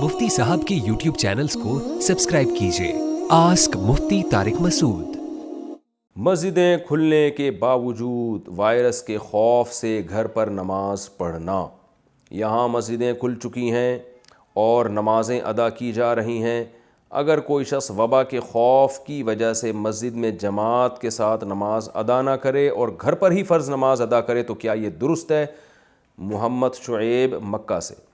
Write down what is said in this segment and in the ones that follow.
मुफ्ती साहब के YouTube channels को सब्सक्राइब कीजिए। आस्क मुफ्ती तारिक मसूद। मस्जिदें खुलने के बावजूद वायरस के खौफ से घर पर नमाज पढ़ना। यहाँ मस्जिदें खुल चुकी हैं और नमाज़ें अदा की जा रही हैं। अगर कोई शख्स वबा के खौफ की वजह से मस्जिद में जमात के साथ नमाज अदा ना करे और घर पर ही फ़र्ज़ नमाज अदा करे तो क्या ये दुरुस्त है? मोहम्मद शुएब मक्का से।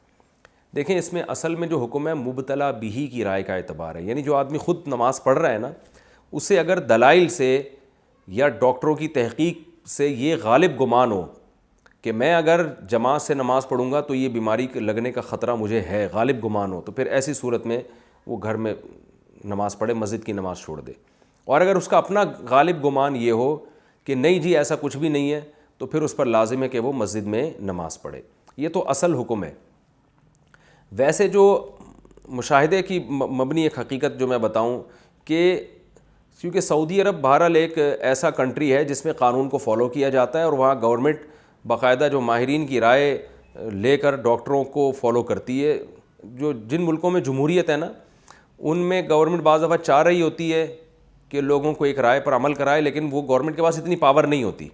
देखें, इसमें असल में जो हुक्म है मुबतला बिही की राय का एतबार है, यानी जो आदमी ख़ुद नमाज़ पढ़ रहा है ना, उसे अगर दलाइल से या डॉक्टरों की तहकीक से ये गालिब गुमान हो कि मैं अगर जमात से नमाज़ पढ़ूंगा तो ये बीमारी लगने का ख़तरा मुझे है, गालिब गुमान हो, तो फिर ऐसी सूरत में वो घर में नमाज़ पढ़े, मस्जिद की नमाज़ छोड़ दे। और अगर उसका अपना गालिब गुमान ये हो कि नहीं जी ऐसा कुछ भी नहीं है, तो फिर उस पर लाजिम है कि वो मस्जिद में नमाज़ पढ़े। ये तो असल हुक्म है। वैसे जो मुशाहिदे की मबनी एक हकीकत जो मैं बताऊं कि क्योंकि सऊदी अरब बहरहाल एक ऐसा कंट्री है जिसमें क़ानून को फ़ॉलो किया जाता है और वहाँ गवर्नमेंट बाकायदा जो माहिरीन की राय लेकर डॉक्टरों को फ़ॉलो करती है। जो जिन मुल्कों में जमहूरियत है ना, उनमें गवर्नमेंट बाज़ दफ़ा चाह रही होती है कि लोगों को एक राय पर अमल कराए, लेकिन वो गवर्नमेंट के पास इतनी पावर नहीं होती।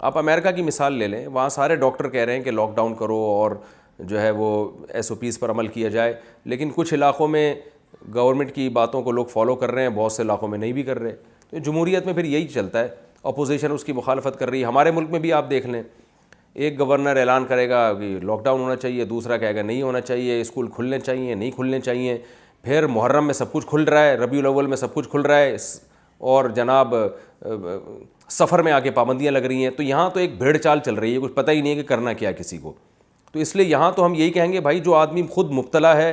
आप अमेरिका की मिसाल ले लें, वहाँ सारे डॉक्टर कह रहे हैं कि लॉकडाउन करो और जो है वो SOPs पर अमल किया जाए, लेकिन कुछ इलाक़ों में गवर्नमेंट की बातों को लोग फॉलो कर रहे हैं, बहुत से इलाक़ों में नहीं भी कर रहे। तो जमहूरियत में फिर यही चलता है, अपोजिशन उसकी मुखालफत कर रही है। हमारे मुल्क में भी आप देख लें, एक गवर्नर ऐलान करेगा कि लॉकडाउन होना चाहिए, दूसरा कहेगा नहीं होना चाहिए, स्कूल खुलने चाहिए, नहीं खुलने चाहिए। फिर मुहर्रम में सब कुछ खुल रहा है, रबीउल अव्वल में सब कुछ खुल रहा है, और जनाब सफ़र में आके पाबंदियाँ लग रही हैं। तो यहाँ तो एक भेड़ चाल चल रही है, कुछ पता ही नहीं है कि करना क्या किसी को। तो इसलिए यहाँ तो हम यही कहेंगे, भाई जो आदमी खुद मुब्तला है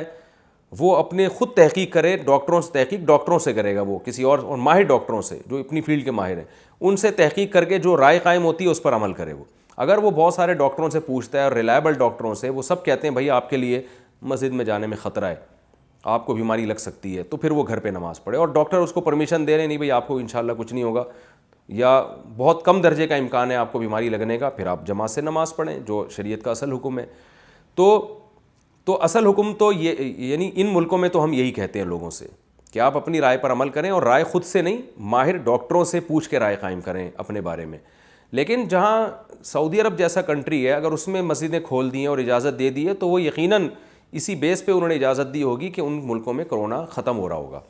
वो अपने खुद तहकीक करे, डॉक्टरों से तहकीक डॉक्टरों से करेगा, वो किसी और माहिर डॉक्टरों से जो अपनी फील्ड के माहिर हैं उनसे तहकीक करके जो राय कायम होती है उस पर अमल करे। वो अगर वो बहुत सारे डॉक्टरों से पूछता है और रिलायबल डॉक्टरों से, वो सब कहते हैं भाई आपके लिए मस्जिद में जाने में ख़तरा है, आपको बीमारी लग सकती है, तो फिर वो घर पे नमाज़ पढ़े। और डॉक्टर उसको परमिशन दे रहे नहीं, भाई आपको इंशाल्लाह कुछ नहीं होगा या बहुत कम दर्जे का इम्कान है आपको बीमारी लगने का, फिर आप जमात से नमाज़ पढ़ें, जो शरीयत का असल हुक्म है। तो असल हुक्म तो ये, यानी इन मुल्कों में तो हम यही कहते हैं लोगों से कि आप अपनी राय पर अमल करें और राय ख़ुद से नहीं, माहिर डॉक्टरों से पूछ के राय कायम करें अपने बारे में। लेकिन जहाँ सऊदी अरब जैसा कंट्री है, अगर उसमें मस्जिदें खोल दी हैं और इजाज़त दे दी है, तो वो यकीनन इसी बेस पे उन्होंने इजाज़त दी होगी कि उन मुल्कों में कोरोना ख़त्म हो रहा होगा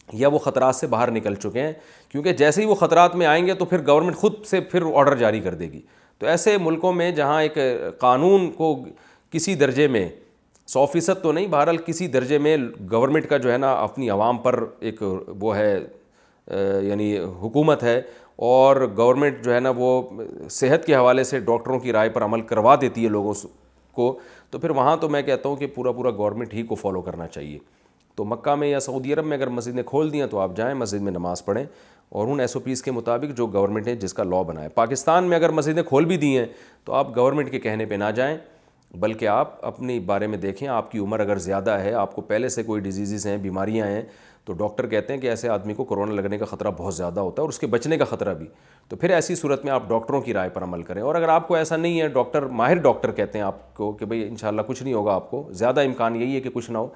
या वो ख़तरात से बाहर निकल चुके हैं। क्योंकि जैसे ही वो ख़तरात में आएंगे तो फिर गवर्नमेंट ख़ुद से फिर ऑर्डर जारी कर देगी। तो ऐसे मुल्कों में जहाँ एक कानून को किसी दर्जे में 100% तो नहीं, बहरहाल किसी दर्जे में गवर्नमेंट का जो है ना अपनी आवाम पर एक वो है, यानी हुकूमत है, और गवर्नमेंट जो है ना वो सेहत के हवाले से डॉक्टरों की राय पर अमल करवा देती है लोगों को, तो फिर वहाँ तो मैं कहता हूँ कि पूरा गवर्नमेंट ही को फॉलो करना चाहिए। तो मक्का में या सऊदी अरब में अगर मस्जिदें खोल दियाँ तो आप जाएँ मस्जिद में नमाज़ पढ़ें और उन SOPs के मुताबिक जो गवर्नमेंट ने जिसका लॉ बनाया। पाकिस्तान में अगर मस्जिदें खोल भी दी हैं तो आप गवर्नमेंट के कहने पे ना जाएं, बल्कि आप अपने बारे में देखें। आपकी उम्र अगर ज़्यादा है, आपको पहले से कोई डिजीज़ हैं, बीमारियां हैं, तो डॉक्टर कहते हैं कि ऐसे आदमी को कोरोना लगने का ख़तरा बहुत ज़्यादा होता है और उसके बचने का ख़तरा भी। तो फिर ऐसी सूरत में आप डॉक्टरों की राय पर अमल करें। और अगर आपको ऐसा नहीं है, डॉक्टर माहिर डॉक्टर कहते हैं आपको कि भाई इंशाल्लाह कुछ नहीं होगा, आपको ज़्यादा इम्कान यही है कि कुछ ना हो।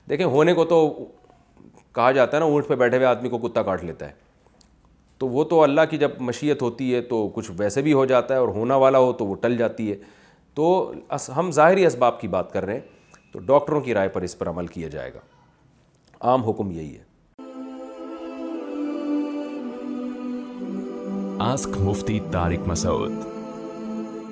देखें, होने को तो कहा जाता है ना, ऊँट पर बैठे हुए आदमी को कुत्ता काट लेता है, तो वो तो अल्लाह की जब मशीयत होती है तो कुछ वैसे भी हो जाता है, और होना वाला हो तो वो टल जाती है। तो हम ज़ाहिरी असबाब की बात कर रहे हैं, तो डॉक्टरों की राय पर इस पर अमल किया जाएगा। आम हुक्म यही है। आस्क मुफ्ती तारिक मसूद।